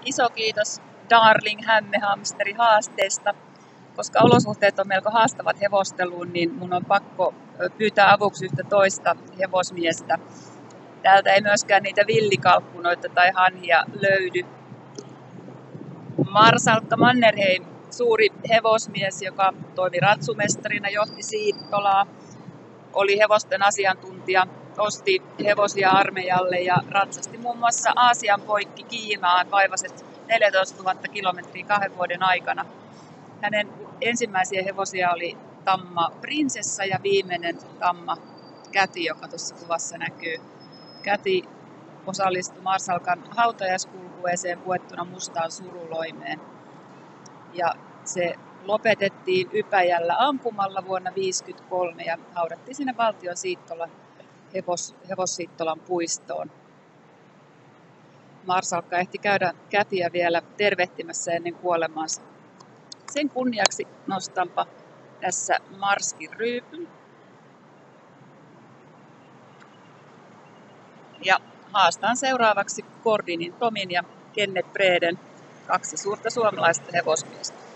iso kiitos Darling Hämmehamsteri haasteesta. Koska olosuhteet on melko haastavat hevosteluun, niin mun on pakko pyytää avuksi yhtä toista hevosmiestä. Täältä ei myöskään niitä villikalkkunoita tai hanhia löydy. Marsalkka Mannerheim, suuri hevosmies, joka toimi ratsumestarina, johti Siittolaa, oli hevosten asiantuntija, osti hevosia armeijalle ja ratsasti muun muassa Aasian poikki Kiinaan vaivaset 14 000 kilometriä 2 vuoden aikana. Hänen ensimmäisiä hevosia oli tamma Prinsessa ja viimeinen tamma Käti, joka tuossa kuvassa näkyy. Käti osallistui Marsalkan hautajaiskulkueeseen puettuna mustaan suruloimeen. Ja se lopetettiin Ypäjällä ampumalla vuonna 1953 ja haudattiin sinne Valtion Siittolan Hevossiittolan puistoon. Marsalkka ehti käydä Kätiä vielä tervehtimässä ennen kuolemaansa. Sen kunniaksi nostanpa tässä Marskin ryypyn. Ja haastan seuraavaksi Gordinin Tomin ja Kenneth Breden, 2 suurta suomalaista hevosmiestä.